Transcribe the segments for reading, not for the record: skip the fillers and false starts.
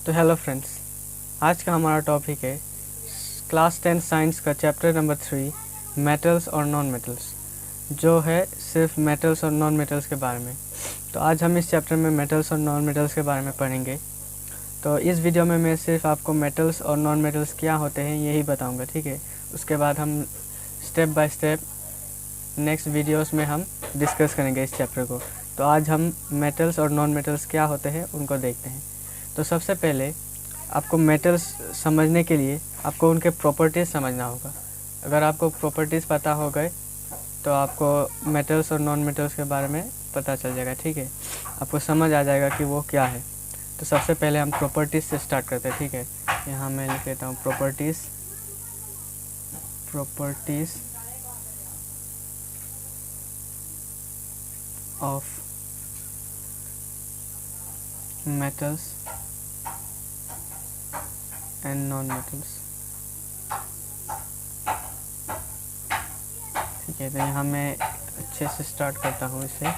तो hello friends, आज का हमारा टॉपिक है क्लास 10 साइंस का चैप्टर नंबर 3 मेटल्स और नॉन मेटल्स, जो है सिर्फ मेटल्स और नॉन मेटल्स के बारे में। तो आज हम इस चैप्टर में मेटल्स और नॉन मेटल्स के बारे में पढ़ेंगे। तो इस वीडियो में मैं सिर्फ आपको मेटल्स और नॉन मेटल्स क्या होते हैं यही बताऊंगा, ठीक है। उसके बाद हम step by step next videos में हम डिस्कस करेंगे इस चैप्टर को। तो आज हम मेटल्स और नॉन मेटल्स क्या होते हैं उनको देखते हैं। तो सबसे पहले आपको मेटल्स समझने के लिए आपको उनके प्रॉपर्टीज़ समझना होगा। अगर आपको प्रॉपर्टीज़ पता हो गए तो आपको मेटल्स और नॉन मेटल्स के बारे में पता चल जाएगा, ठीक है। आपको समझ आ जाएगा कि वो क्या है। तो सबसे पहले हम प्रॉपर्टीज़ से स्टार्ट करते हैं, ठीक है। यहाँ मैं लिख लेता हूँ properties of metals and non metals, ठीक है। तो यहाँ मैं अच्छे से स्टार्ट करता हूँ इसे।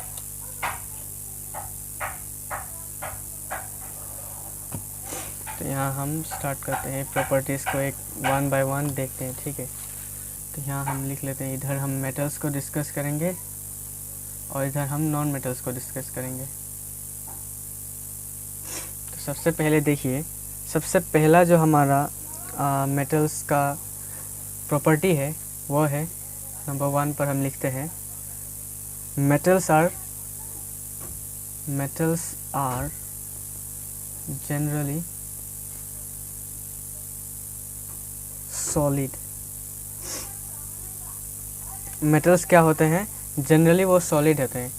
तो यहाँ हम स्टार्ट करते हैं प्रॉपर्टीज़ को, एक वन बाय वन देखते हैं, ठीक है। तो यहाँ हम लिख लेते हैं, इधर हम मेटल्स को डिस्कस करेंगे और इधर हम नॉन मेटल्स को डिस्कस करेंगे। तो सबसे पहले देखिए, सबसे पहला जो हमारा मेटल्स का प्रॉपर्टी है वो है नंबर 1 पर हम लिखते हैं metals are generally solid. Metals क्या होते हैं? जनरली वो सॉलिड होते हैं।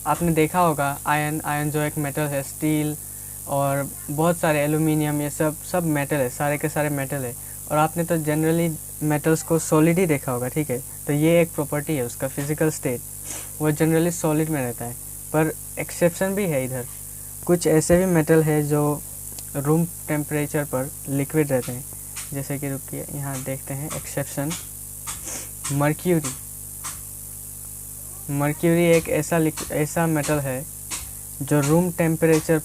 आपने देखा होगा आयरन जो एक मेटल है, स्टील और बहुत सारे एल्यूमिनियम, ये सब मेटल है, सारे के सारे मेटल है। और आपने तो जनरली मेटल्स को सॉलिड ही देखा होगा, ठीक है। तो ये एक प्रॉपर्टी है उसका, फिजिकल स्टेट, वो जनरली सॉलिड में रहता है। पर एक्सेप्शन भी है इधर, कुछ ऐसे भी मेटल है जो रूम टेम्परेचर पर लिक्विड रहते हैं। जैसे कि रुकिए, यहाँ देखते हैं एक्सेप्शन। मर्क्यूरी एक ऐसा मेटल है जो रूम टेम्परेचर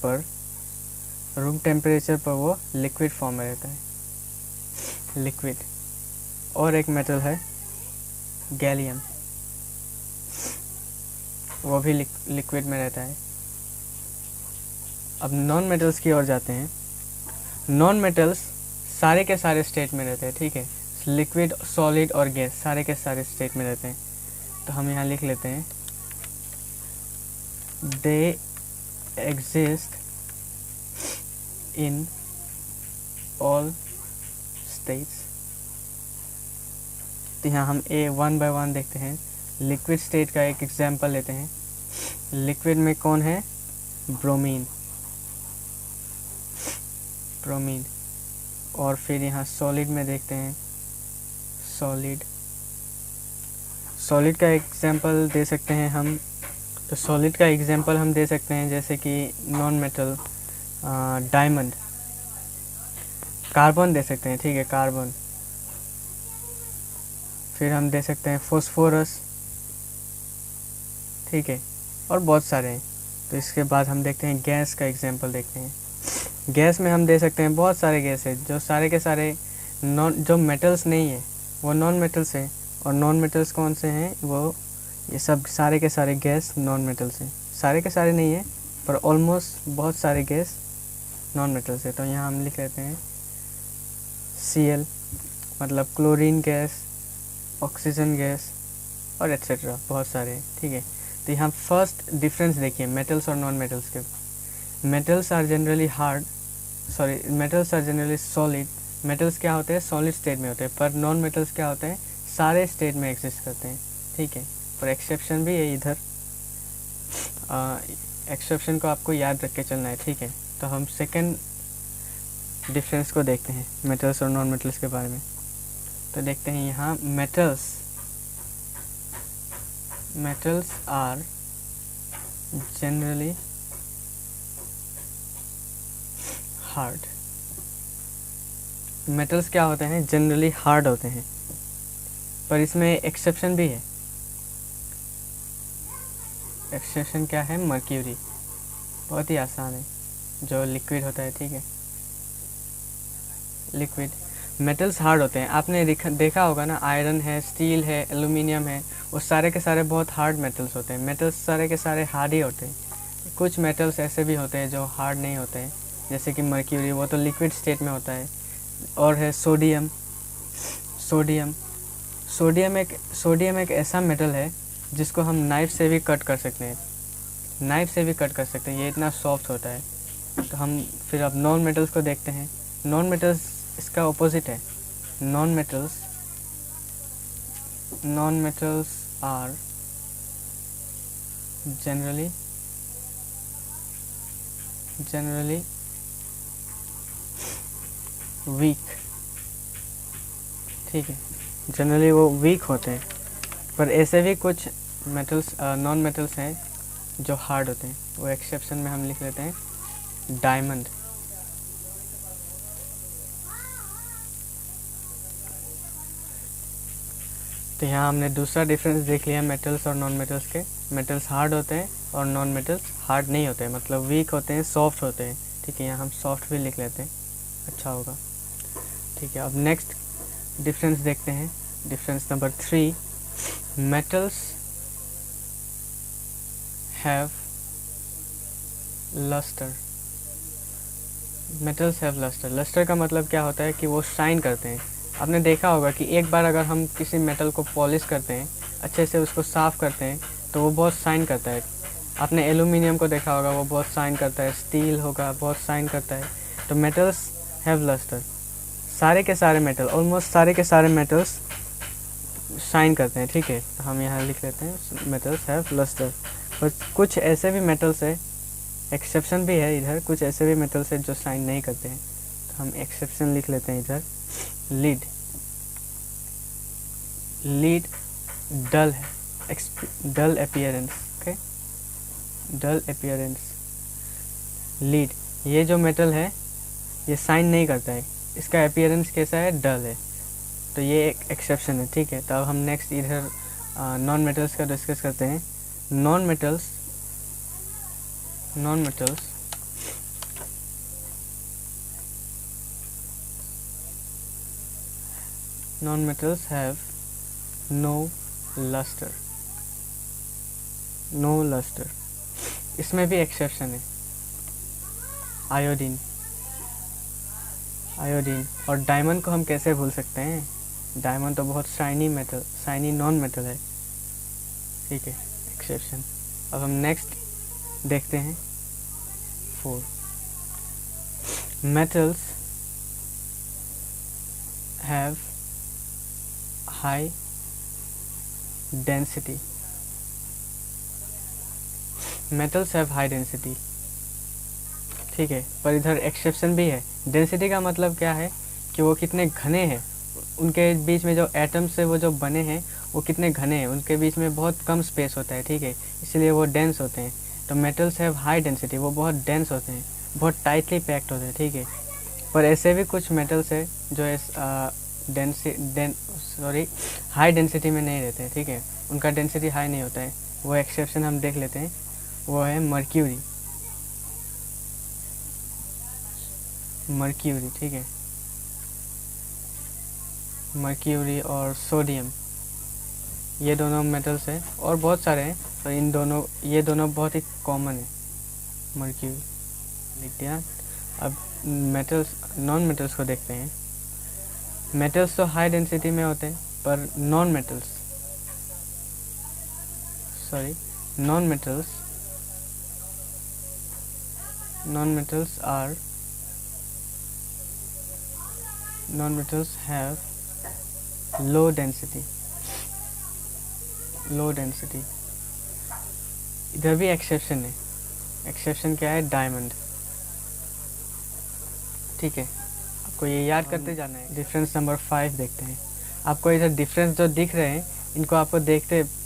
पर वो लिक्विड फॉर्म में रहता है, लिक्विड। और एक मेटल है गैलियम, वो भी लिक्विड में रहता है। अब नॉन मेटल्स की ओर जाते हैं। नॉन मेटल्स सारे के सारे स्टेट में रहते हैं, ठीक है। लिक्विड, सॉलिड और गैस सारे के सारे स्टेट में रहते हैं। तो हम यहाँ लिख लेते हैं they exist in all states. तो यहाँ हम वन बाय वन देखते हैं। लिक्विड स्टेट का एक एग्जांपल लेते हैं। लिक्विड में कौन है? ब्रोमीन। और फिर यहाँ सॉलिड में देखते हैं, सॉलिड का एग्जांपल दे सकते हैं हम। तो सॉलिड का एग्जांपल हम दे सकते हैं जैसे कि नॉन मेटल, डायमंड, कार्बन दे सकते हैं, ठीक है, कार्बन। फिर हम दे सकते हैं फॉस्फोरस, ठीक है, और बहुत सारे हैं। तो इसके बाद हम देखते हैं गैस का एग्जांपल देखते हैं। गैस में हम दे सकते हैं बहुत सारे गैस है जो सारे के सारे जो मेटल्स नहीं है वो नॉन मेटल्स हैं। और नॉन मेटल्स कौन से हैं? वो ये सब सारे के सारे गैस नॉन मेटल्स हैं। सारे के सारे नहीं है पर ऑलमोस्ट बहुत सारे गैस नॉन मेटल्स है। तो यहाँ हम लिख लेते हैं Cl, मतलब क्लोरीन गैस, ऑक्सीजन गैस और एट्सेट्रा, बहुत सारे हैं, ठीक है। तो यहाँ फर्स्ट डिफरेंस देखिए मेटल्स और नॉन मेटल्स के। Metals are generally solid. Metals क्या होते हैं? सॉलिड स्टेट में होते हैं। पर नॉन मेटल्स क्या होते हैं? सारे स्टेट में एग्जिस्ट करते हैं, ठीक है। पर एक्सेप्शन भी है इधर, एक्सेप्शन को आपको याद रख के चलना है, ठीक है। तो हम सेकंड डिफरेंस को देखते हैं मेटल्स और नॉन मेटल्स के बारे में। तो देखते हैं यहाँ metals are generally hard. Metals क्या होते हैं? जनरली हार्ड होते हैं। पर इसमें एक्सेप्शन भी है। एक्सेप्शन क्या है? मर्क्यूरी, बहुत ही आसान है, जो लिक्विड होता है, ठीक है। लिक्विड। मेटल्स हार्ड होते हैं, आपने देखा होगा ना, आयरन है, स्टील है, एल्यूमिनियम है, वो सारे के सारे बहुत हार्ड मेटल्स होते हैं। मेटल्स सारे के सारे हार्ड ही होते हैं। कुछ मेटल्स ऐसे भी होते हैं जो हार्ड नहीं होते हैं, जैसे कि मर्क्यूरी, वो तो लिक्विड स्टेट में होता है। और है सोडियम। सोडियम सोडियम एक ऐसा मेटल है जिसको हम नाइफ से भी कट कर सकते हैं, ये इतना सॉफ्ट होता है। तो हम फिर अब नॉन मेटल्स को देखते हैं। नॉन मेटल्स इसका ऑपोजिट है। Non metals are generally weak. ठीक है, जनरली वो वीक होते हैं, पर ऐसे भी कुछ नॉन मेटल्स हैं जो हार्ड होते हैं। वो एक्सेप्शन में हम लिख लेते हैं डायमंड। तो यहाँ हमने दूसरा डिफरेंस देख लिया मेटल्स और नॉन मेटल्स के। मेटल्स हार्ड होते हैं और नॉन मेटल्स हार्ड नहीं होते हैं, मतलब वीक होते हैं, सॉफ्ट होते हैं। ठीक है, यहाँ हम सॉफ्ट भी लिख लेते हैं, अच्छा होगा। ठीक है, अब नेक्स्ट डिफरेंस देखते हैं, difference number 3। Metals have lustre. Metals have lustre. Lustre का मतलब क्या होता है कि वो शाइन करते हैं। आपने देखा होगा कि एक बार अगर हम किसी मेटल को पॉलिश करते हैं, अच्छे से उसको साफ़ करते हैं, तो वो बहुत शाइन करता है। आपने एल्यूमिनियम को देखा होगा, वो बहुत शाइन करता है। स्टील होगा, बहुत शाइन करता है। तो मेटल्स हैव लस्टर। सारे के सारे मेटल, ऑलमोस्ट सारे के सारे मेटल्स शाइन करते हैं। ठीक है, तो हम यहाँ लिख लेते हैं मेटल्स हैव लस्टर। बस कुछ ऐसे भी मेटल्स है, एक्सेप्शन भी है इधर, कुछ ऐसे भी मेटल्स है जो शाइन नहीं करते हैं, तो हम एक्सेप्शन लिख लेते हैं इधर। लीड डल है, डल अपीयरेंस। ओके, डल अपीयरेंस। लीड, ये जो मेटल है ये शाइन नहीं करता है, इसका अपीयरेंस कैसा है, डल है, तो ये एक एक्सेप्शन है। ठीक है, तो अब हम नेक्स्ट इधर नॉन मेटल्स का डिस्कस करते हैं। Non metals have no lustre. इसमें भी एक्सेप्शन है, आयोडीन और डायमंड को हम कैसे भूल सकते हैं। डायमंड तो बहुत शाइनी नॉन मेटल है। ठीक है, एक्सेप्शन। अब हम नेक्स्ट देखते हैं 4। Metals have high density. ठीक है, पर इधर एक्सेप्शन भी है। डेंसिटी का मतलब क्या है कि वो कितने घने हैं, उनके बीच में जो एटम्स है वो जो बने हैं वो कितने घने हैं, उनके बीच में बहुत कम स्पेस होता है। ठीक है, इसलिए वो डेंस होते हैं। तो मेटल्स हैव हाई डेंसिटी, वो बहुत डेंस होते हैं, बहुत टाइटली पैक्ड होते हैं। ठीक है, पर ऐसे भी कुछ मेटल्स है जो हाई डेंसिटी में नहीं रहते हैं। ठीक है, उनका डेंसिटी हाई नहीं होता है, वो एक्सेप्शन हम देख लेते हैं, वो है मर्क्यूरी। ठीक है, मर्क्यूरी और सोडियम, ये दोनों मेटल्स हैं, और बहुत सारे हैं, तो ये दोनों बहुत ही कॉमन है। मर्क्यूरी लिख दिया। अब नॉन मेटल्स को देखते हैं। मेटल्स तो हाई डेंसिटी में होते हैं, पर non metals have low density. इधर भी एक्सेप्शन है। एक्सेप्शन क्या है, डायमंड। ठीक है, आपको ये याद करते जाना है। डिफरेंस नंबर 5 देखते हैं। आपको इधर डिफरेंस जो दिख रहे हैं, इनको आपको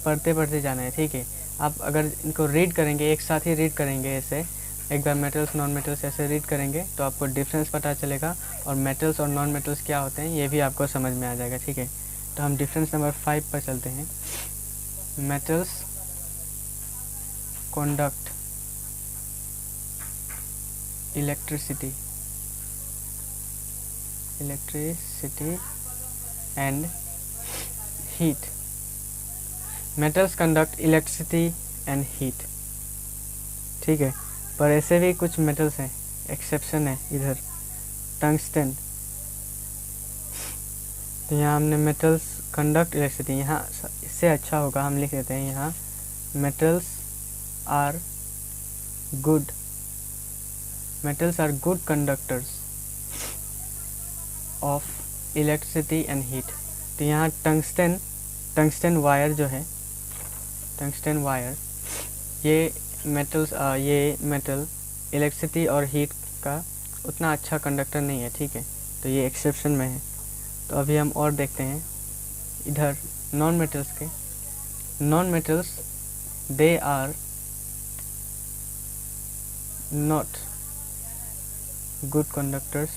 पढ़ते जाना है। ठीक है, आप अगर इनको रीड करेंगे, एक साथ ही रीड करेंगे, ऐसे एक बार मेटल्स नॉन मेटल्स ऐसे रीड करेंगे, तो आपको डिफरेंस पता चलेगा, और मेटल्स और नॉन मेटल्स क्या होते हैं ये भी आपको समझ में आ जाएगा। ठीक है, तो हम डिफरेंस नंबर 5 पर चलते हैं। Metals conduct electricity electricity and heat. Metals conduct electricity and heat, ठीक है। पर ऐसे भी कुछ मेटल्स हैं, एक्सेप्शन है इधर, टंगस्टन। तो यहाँ हमने मेटल्स कंडक्ट इलेक्ट्रिसिटी, यहाँ इससे अच्छा होगा हम लिख देते हैं यहाँ metals are good, metals are good conductors of electricity and heat. तो यहाँ टंगस्टन वायर जो है, टंगस्टन वायर, ये मेटल इलेक्ट्रिसिटी और हीट का उतना अच्छा कंडक्टर नहीं है, ठीक है। तो ये एक्सेप्शन में है। तो अभी हम और देखते हैं इधर नॉन मेटल्स के। Non metals they are not good conductors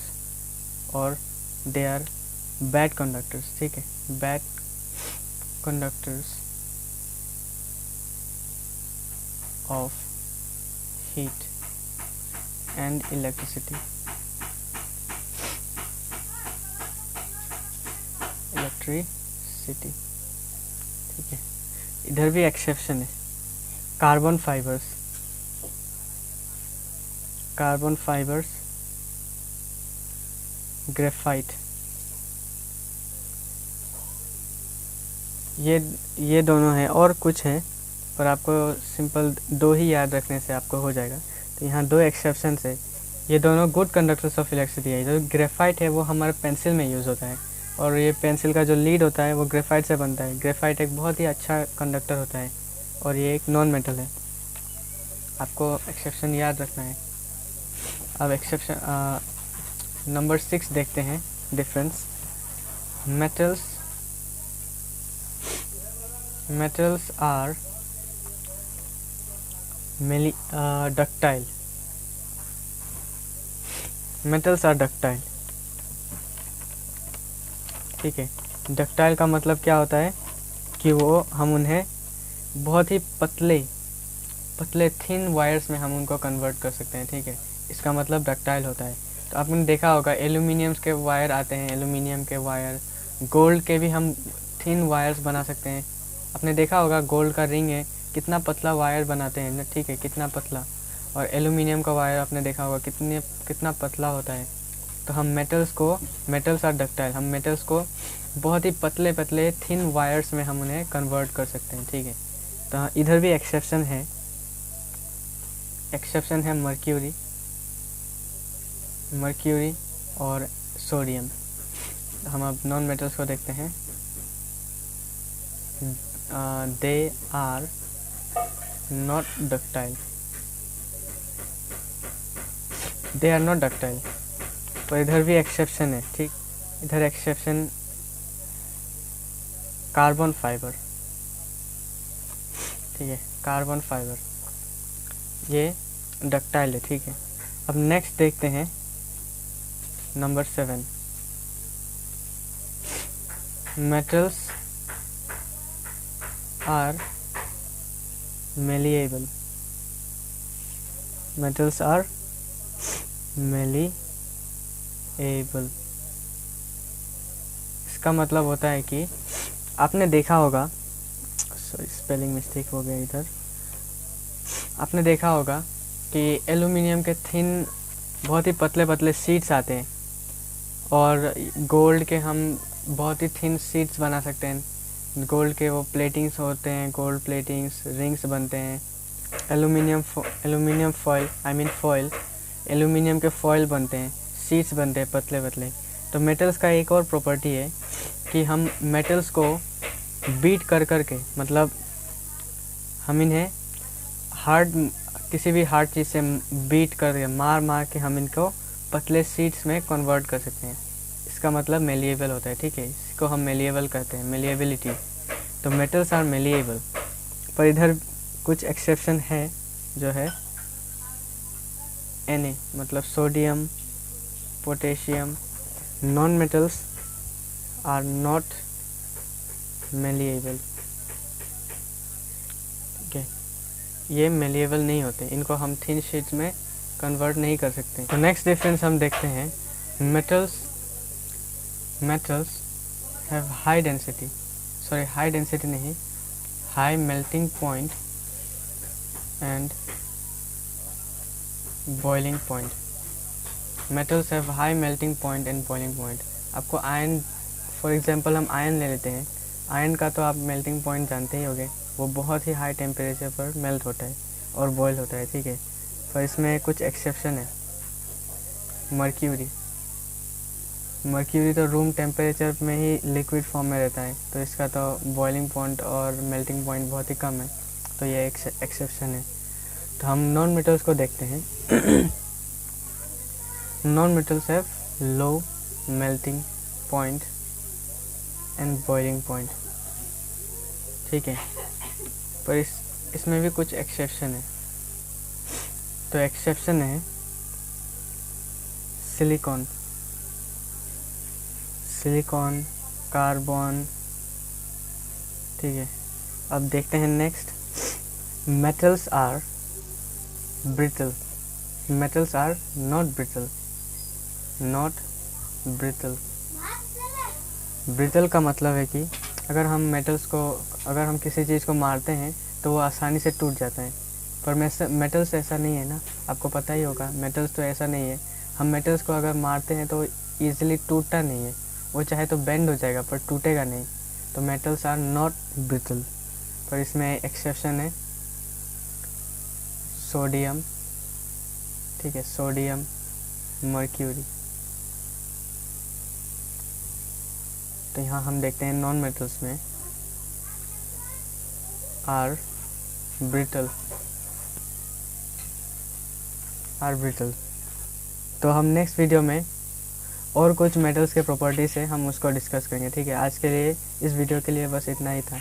और दे आर बैड कंडक्टर्स, ठीक है। Bad conductors of heat and electricity, ठीक है। इधर भी एक्सेप्शन है, कार्बन फाइबर्स, ग्रेफाइट, ये दोनों हैं और कुछ हैं, पर आपको सिंपल दो ही याद रखने से आपको हो जाएगा। तो यहाँ दो एक्सेप्शंस है, ये दोनों गुड कंडक्टर्स ऑफ इलेक्ट्रिसिटी है। जो ग्रेफाइट है वो हमारे पेंसिल में यूज़ होता है, और ये पेंसिल का जो लीड होता है वो ग्रेफाइट से बनता है। ग्रेफाइट एक बहुत ही अच्छा कंडक्टर होता है, और ये एक नॉन मेटल है। आपको एक्सेप्शन याद रखना है। अब एक्सेप्शन नंबर 6 देखते हैं, difference. Metals are ductile, metals are ductile, ठीक है। डक्टाइल का मतलब क्या होता है कि वो हम उन्हें बहुत ही पतले थिन वायर्स में हम उनको कन्वर्ट कर सकते हैं, ठीक है। इसका मतलब डक्टाइल होता है। तो आपने देखा होगा एल्यूमिनियम के वायर आते हैं, एल्यूमिनियम के वायर, गोल्ड के भी हम थिन वायर्स बना सकते हैं। आपने देखा होगा गोल्ड का रिंग है, कितना पतला वायर बनाते हैं ना, ठीक है, कितना पतला। और एल्यूमिनियम का वायर आपने देखा होगा कितना पतला होता है। तो हम मेटल्स आर डक्टाइल, हम मेटल्स को बहुत ही पतले थिन वायर्स में हम उन्हें कन्वर्ट कर सकते हैं, ठीक है। तो इधर भी एक्सेप्शन है मर्क्यूरी और सोडियम। हम अब नॉन मेटल्स को देखते हैं। दे आर नॉट डक्टाइल, तो इधर भी एक्सेप्शन है, ठीक। इधर एक्सेप्शन कार्बन फाइबर, ठीक है, कार्बन फाइबर ये डक्टाइल है, ठीक है। अब नेक्स्ट देखते हैं number 7, metals are malleable, metals are malleable। इसका मतलब होता है कि आपने देखा होगा, सॉरी स्पेलिंग मिस्टेक हो गया इधर। आपने देखा होगा कि एल्यूमिनियम के थिन बहुत ही पतले शीट्स आते हैं, और गोल्ड के हम बहुत ही थिन शीट्स बना सकते हैं। गोल्ड के वो प्लेटिंग्स होते हैं, गोल्ड प्लेटिंग्स, रिंग्स बनते हैं। एल्यूमिनियम फॉयल, एल्यूमिनियम के फॉयल बनते हैं, शीट्स बनते हैं पतले। तो मेटल्स का एक और प्रॉपर्टी है कि हम मेटल्स को बीट कर के, मतलब हम इन्हें किसी भी हार्ड चीज़ से बीट करके मार के हम इनको पतले शीट्स में कन्वर्ट कर सकते हैं। इसका मतलब मेलिएबल होता है, ठीक है। इसको हम मेलिएबल कहते हैं, मेलिएबिलिटी। तो मेटल्स आर मेलिएबल। पर इधर कुछ एक्सेप्शन है, जो है Na, मतलब sodium, potassium. Non metals are not malleable, ठीक है, ये मेलिएबल नहीं होते, इनको हम थिन शीट्स में कन्वर्ट नहीं कर सकते। तो नेक्स्ट डिफरेंस हम देखते हैं, metals metals have high density, high density नहीं, high melting point and boiling point. Metals have high melting point and boiling point. आपको आयरन, फॉर एग्जांपल हम आयरन ले लेते हैं, आयरन का तो आप मेल्टिंग पॉइंट जानते ही होंगे, वो बहुत ही हाई टेम्परेचर पर मेल्ट होता है और बॉयल होता है, ठीक है। पर इसमें कुछ एक्सेप्शन है। मर्क्यूरी तो रूम टेम्परेचर में ही लिक्विड फॉर्म में रहता है, तो इसका तो बॉइलिंग पॉइंट और मेल्टिंग पॉइंट बहुत ही कम है, तो ये एक्सेप्शन है। तो हम नॉन मेटल्स को देखते हैं। Non metals have low melting point and boiling point, ठीक है। पर इसमें भी कुछ एक्सेप्शन है। तो एक्सेप्शन है सिलिकॉन, कार्बन, ठीक है। अब देखते हैं next, metals are brittle, metals are not brittle. Brittle का मतलब है कि अगर हम किसी चीज़ को मारते हैं तो वो आसानी से टूट जाता है, पर मेटल्स ऐसा नहीं है ना, आपको पता ही होगा, मेटल्स तो ऐसा नहीं है। हम मेटल्स को अगर मारते हैं तो ईजिली टूटता नहीं है, वो चाहे तो बेंड हो जाएगा पर टूटेगा नहीं। तो मेटल्स आर नॉट ब्रिटल। पर इसमें एक्सेप्शन है सोडियम, ठीक है, सोडियम, मर्क्यूरी। तो यहाँ हम देखते हैं नॉन मेटल्स में आर ब्रिटल। तो हम नेक्स्ट वीडियो में और कुछ मेटल्स के प्रॉपर्टीज़ है, हम उसको डिस्कस करेंगे, ठीक है। आज के लिए इस वीडियो के लिए बस इतना ही था।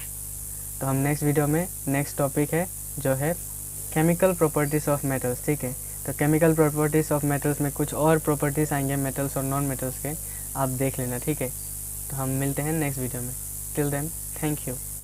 तो हम नेक्स्ट वीडियो में नेक्स्ट टॉपिक है जो है केमिकल प्रॉपर्टीज़ ऑफ मेटल्स, ठीक है। तो केमिकल प्रॉपर्टीज़ ऑफ मेटल्स में कुछ और प्रॉपर्टीज़ आएंगे मेटल्स और नॉन मेटल्स के, आप देख लेना, ठीक है। तो हम मिलते हैं नेक्स्ट वीडियो में। Till then, thank you.